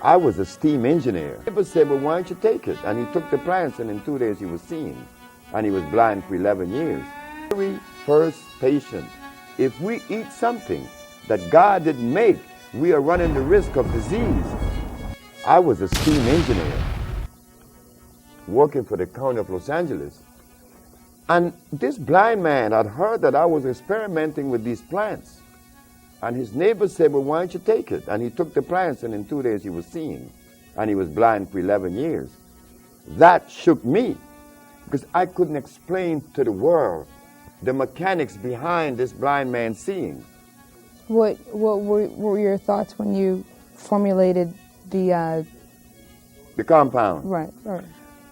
I was a steam engineer. People said, well, why don't you take it? And he took the plants, and in 2 days he was seeing. And he was blind for 11 years. Very first patient, if we eat something that God didn't make, we are running the risk of disease. I was a steam engineer working for the county of Los Angeles. And this blind man had heard that I was experimenting with these plants. And his neighbor said, well, why don't you take it? And he took the plants, and in 2 days he was seeing. And he was blind for 11 years. That shook me, because I couldn't explain to the world the mechanics behind this blind man seeing. What were your thoughts when you formulated the compound? Right.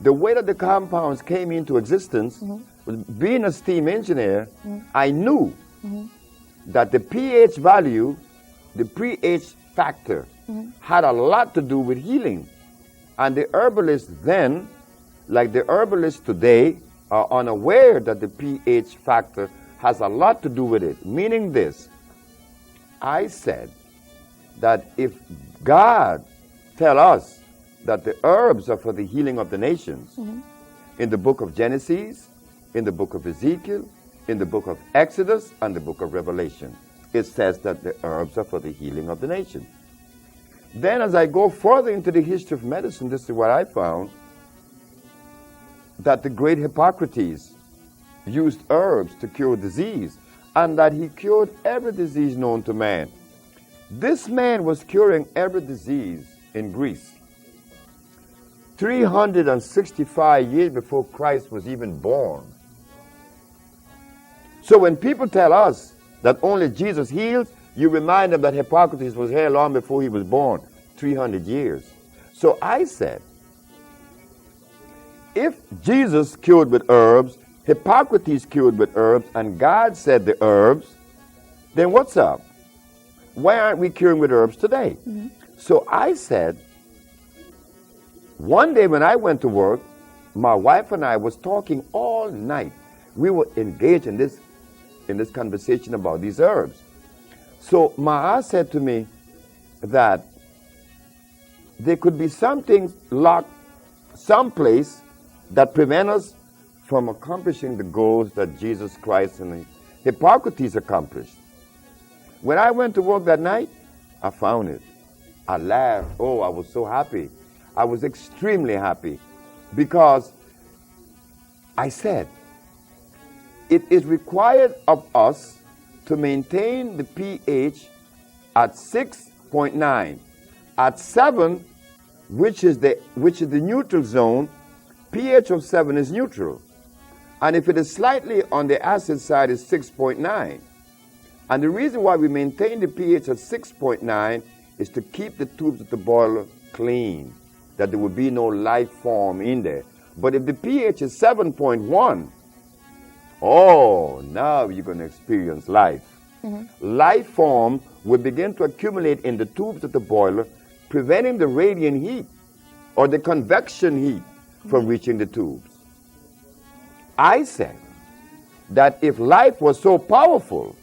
The way that the compounds came into existence, was being a steam engineer, I knew that the pH value, the pH factor, had a lot to do with healing. And the herbalists then, like the herbalists today, are unaware that the pH factor has a lot to do with it. Meaning this, I said that if God tell us that the herbs are for the healing of the nations, in the book of Genesis, in the book of Ezekiel, in the book of Exodus, and the book of Revelation, it says that the herbs are for the healing of the nation. Then as I go further into the history of medicine, this is what I found, that the great Hippocrates used herbs to cure disease, and that he cured every disease known to man. This man was curing every disease in Greece 365 years before Christ was even born. So when people tell us that only Jesus heals, you remind them that Hippocrates was here long before he was born, 300 years. So I said, if Jesus cured with herbs, Hippocrates cured with herbs, and God said the herbs, then what's up? Why aren't we curing with herbs today? So I said, one day when I went to work, my wife and I was talking all night. We were engaged in this conversation about these herbs. So Ma said to me that there could be something locked someplace that prevent us from accomplishing the goals that Jesus Christ and Hippocrates accomplished. When I went to work that night, I found it. I laughed. Oh, I was so happy. I was extremely happy because I said, it is required of us to maintain the pH at 6.9. At 7, which is the neutral zone, pH of 7 is neutral. And if it is slightly on the acid side, it's 6.9. And the reason why we maintain the pH at 6.9 is to keep the tubes of the boiler clean, that there will be no life form in there. But if the pH is 7.1, oh, now you're going to experience life. Life form will begin to accumulate in the tubes of the boiler, preventing the radiant heat or the convection heat from reaching the tubes. I said that if life was so powerful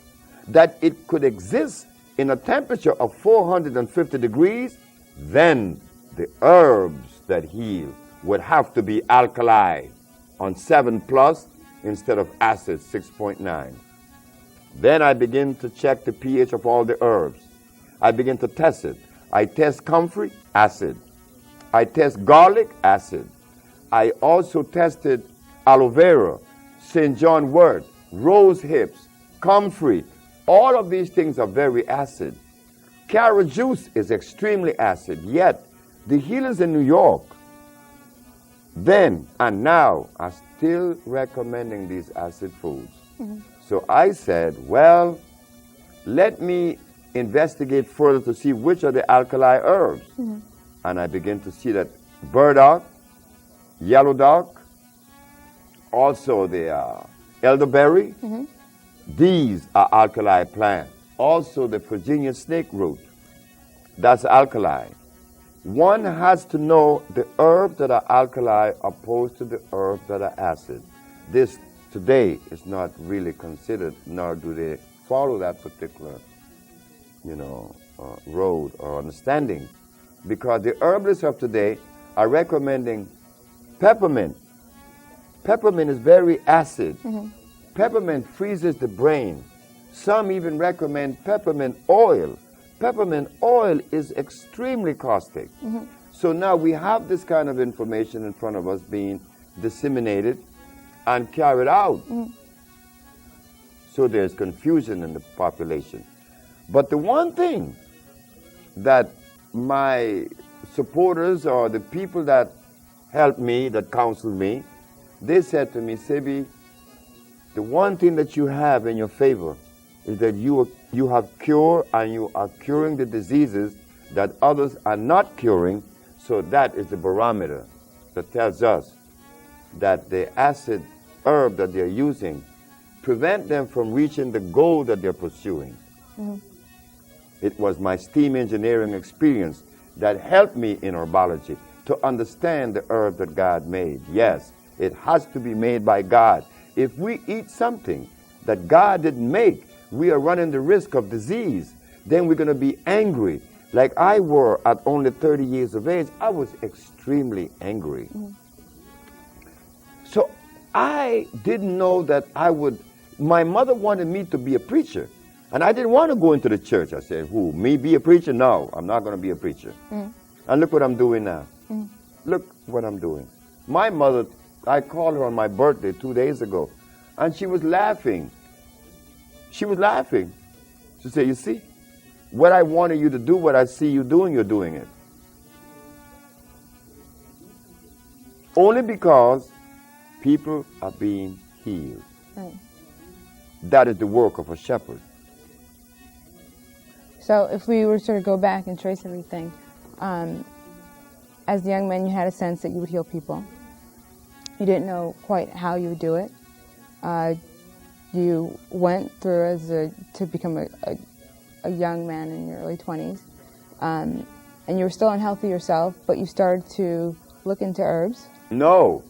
that it could exist in a temperature of 450 degrees, then the herbs that heal would have to be alkali on 7+ instead of acid 6.9. Then I begin to check the pH of all the herbs. I begin to test it. I test comfrey, acid. I test garlic, acid. I also tested aloe vera, St. John wort, rose hips, comfrey. All of these things are very acid. Carrot juice is extremely acid, yet the healers in New York then and now are still recommending these acid foods. So I said, well, let me investigate further to see which are the alkali herbs. And I began to see that burdock, yellow dock, also the elderberry, these are alkali plants. Also the Virginia snake root, that's alkali. One has to know the herbs that are alkali opposed to the herbs that are acid. This today is not really considered, nor do they follow that particular, road or understanding. because the herbalists of today are recommending peppermint. Peppermint is very acid. Peppermint freezes the brain. Some even recommend peppermint oil. Peppermint oil is extremely caustic. So now we have this kind of information in front of us being disseminated and carried out. So there's confusion in the population. But the one thing that my supporters or the people that helped me, that counseled me, they said to me, Sebi, the one thing that you have in your favor is that you have cure and you are curing the diseases that others are not curing. So that is the barometer that tells us that the acid herb that they're using prevent them from reaching the goal that they're pursuing. It was my steam engineering experience that helped me in herbology to understand the herb that God made. Yes, it has to be made by God. If we eat something that God didn't make, we are running the risk of disease. Then we're going to be angry. Like I were at only 30 years of age, I was extremely angry. So I didn't know that I would. My mother wanted me to be a preacher, and I didn't want to go into the church. I said, who, me be a preacher? No, I'm not going to be a preacher. And look what I'm doing now. Look what I'm doing. My mother, I called her on my birthday 2 days ago, and she was laughing. She was laughing. She said, you see, what I wanted you to do, what I see you doing, you're doing it. Only because people are being healed. That is the work of a shepherd. So if we were to sort of go back and trace everything, as a young man, you had a sense that you would heal people. You didn't know quite how you would do it. You went through to become a young man in your early 20s, and you were still unhealthy yourself, but you started to look into herbs. No,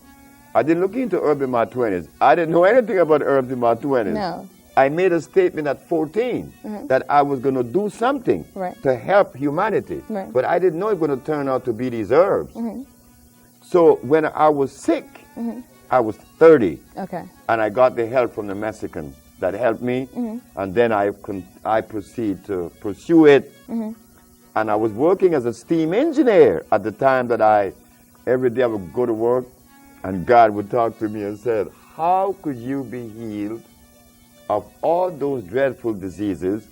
I didn't look into herbs in my 20s. I didn't know anything about herbs in my 20s. No. I made a statement at 14 that I was going to do something to help humanity, but I didn't know it was going to turn out to be these herbs. So when I was sick, I was 30, and I got the help from the Mexican that helped me, and then I proceeded to pursue it, and I was working as a steam engineer at the time that every day I would go to work, and God would talk to me and said, how could you be healed of all those dreadful diseases,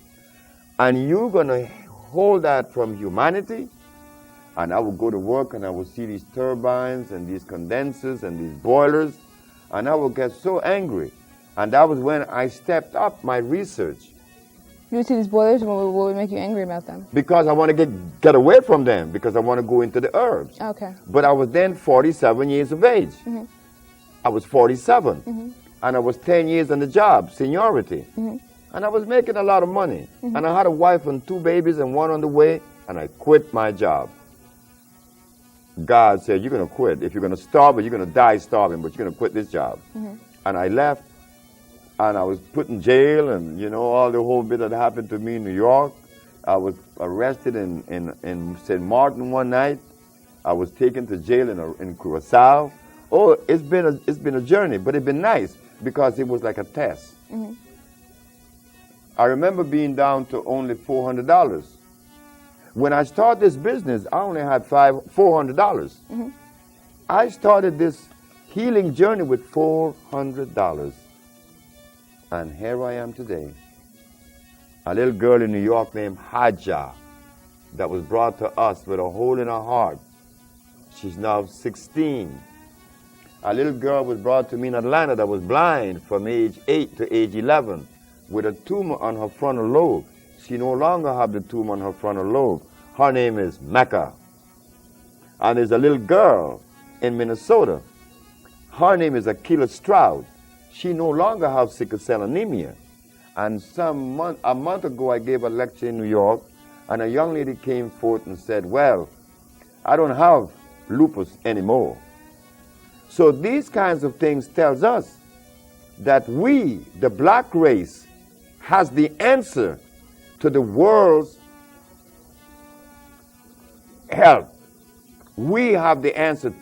and you're going to hold that from humanity? And I would go to work and I would see these turbines and these condensers and these boilers, and I would get so angry. And that was when I stepped up my research. You would see these boilers, what would make you angry about them? Because I want to get away from them, because I want to go into the herbs. But I was then 47 years of age. I was 47. And I was 10 years on the job, seniority. And I was making a lot of money. And I had a wife and 2 babies and 1 on the way, and I quit my job. God said, you're going to quit. If you're going to starve, you're going to die starving, but you're going to quit this job. And I left, and I was put in jail, and, you know, all the whole bit that happened to me in New York. I was arrested in St. Martin one night. I was taken to jail in Curacao. Oh, it's been a journey, but it's been nice because it was like a test. I remember being down to only $400. When I started this business, I only had $400. I started this healing journey with $400. And here I am today. A little girl in New York named Haja that was brought to us with a hole in her heart. She's now 16. A little girl was brought to me in Atlanta that was blind from age 8 to age 11 with a tumor on her frontal lobe. She no longer has the tumor on her frontal lobe. Her name is Mecca. And there's a little girl in Minnesota. Her name is Akila Stroud. She no longer has sickle cell anemia. And a month ago, I gave a lecture in New York, and a young lady came forth and said, well, I don't have lupus anymore. So these kinds of things tells us that we, the black race, has the answer to the world's health. We have the answer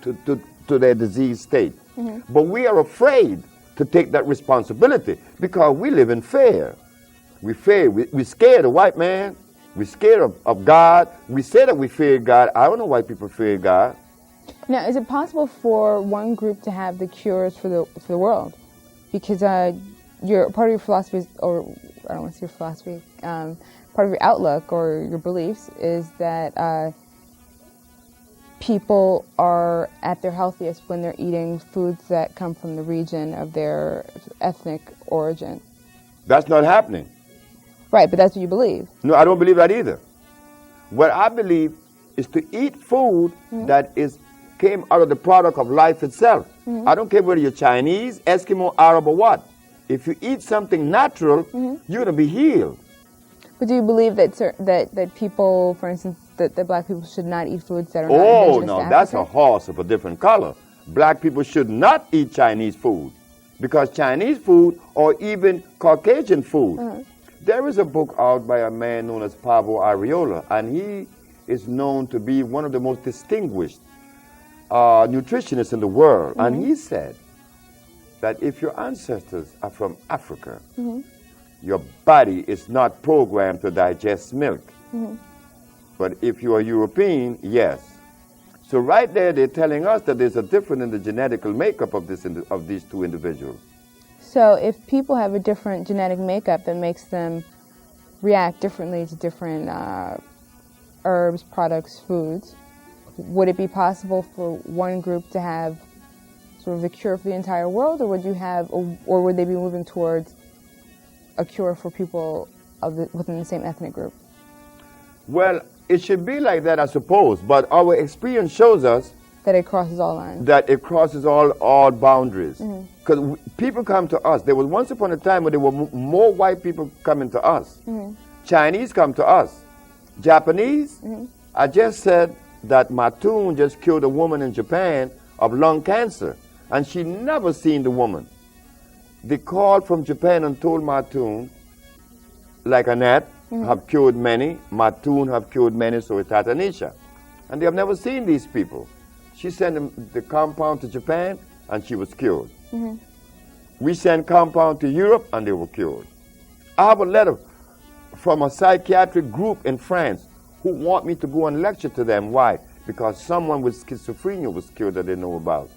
to their disease state. But we are afraid to take that responsibility because we live in fear. We fear. We're scared of white man. We're scared of God. We say that we fear God. I don't know why people fear God. Now, is it possible for one group to have the cures for the world? Because your part of your philosophy is, or I don't want to say your philosophy, part of your outlook or your beliefs is that people are at their healthiest when they're eating foods that come from the region of their ethnic origin. That's not happening. Right, but that's what you believe. No, I don't believe that either. What I believe is to eat food that came out of the product of life itself. I don't care whether you're Chinese, Eskimo, Arab, or what. If you eat something natural, you're going to be healed. But do you believe that that people, for instance, that black people should not eat foods that are not Oh, indigenous no, to Africa? that's a horse of a different color. Black people should not eat Chinese food because Chinese food or even Caucasian food. There is a book out by a man known as Pablo Arriola, and he is known to be one of the most distinguished nutritionists in the world. And he said that if your ancestors are from Africa, your body is not programmed to digest milk. But if you are European, yes. So right there, they're telling us that there's a difference in the genetical makeup of these two individuals. So if people have a different genetic makeup that makes them react differently to different herbs, products, foods, would it be possible for one group to have sort of the cure for the entire world, or would they be moving towards a cure for people within the same ethnic group? Well, it should be like that, I suppose, but our experience shows us that it crosses all lines. That it crosses all boundaries. Because people come to us. There was once upon a time when there were more white people coming to us. Chinese come to us. Japanese, I just said that Matun just killed a woman in Japan of lung cancer, and she never seen the woman. They called from Japan and told Matun, like Annette, have cured many, Matun have cured many, so it's Tatanisha. And they have never seen these people. She sent the compound to Japan, and she was cured. We sent compound to Europe, and they were cured. I have a letter from a psychiatric group in France who want me to go and lecture to them. Why? Because someone with schizophrenia was cured that they know about.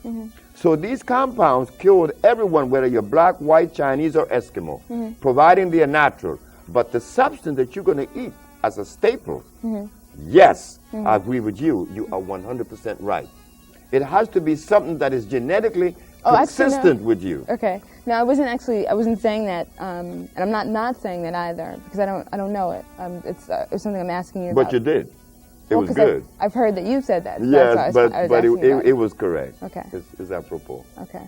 So these compounds cured everyone, whether you're black, white, Chinese, or Eskimo, providing they are natural. But the substance that you're going to eat as a staple, yes, I agree with you. You are 100% right. It has to be something that is genetically consistent with you. Okay. No, I wasn't saying that, and I'm not saying that either, because I don't know it. It's something I'm asking you about. But you did. It was good. I've heard that you've said that. So yes, but it was correct. Okay. It's apropos. Okay.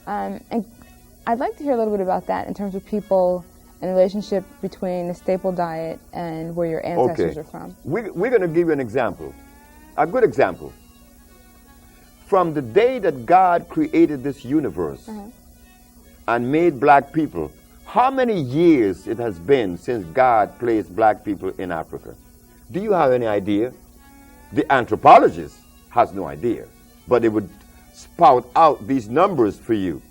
And I'd like to hear a little bit about that in terms of people and the relationship between the staple diet and where your ancestors are from. We're going to give you an example, a good example. From the day that God created this universe and made black people, how many years it has been since God placed black people in Africa? Do you have any idea? The anthropologist has no idea, but they would spout out these numbers for you,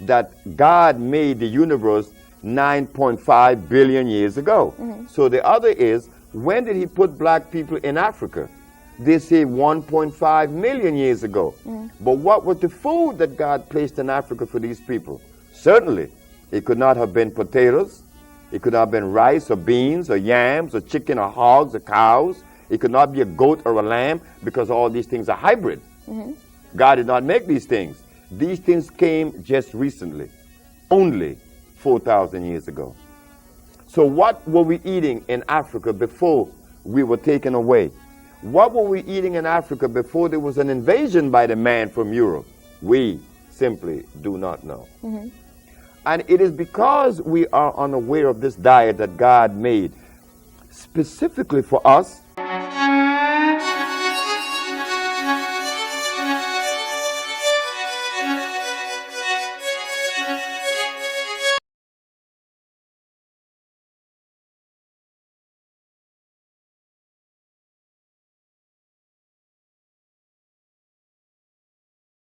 that God made the universe 9.5 billion years ago. So the other is, when did he put black people in Africa? They say 1.5 million years ago. But what was the food that God placed in Africa for these people? Certainly, it could not have been potatoes. It could not have been rice or beans or yams or chicken or hogs or cows. It could not be a goat or a lamb, because all these things are hybrid. God did not make these things. These things came just recently, only 4,000 years ago. So what were we eating in Africa before we were taken away? What were we eating in Africa before there was an invasion by the man from Europe? We simply do not know. And it is because we are unaware of this diet that God made specifically for us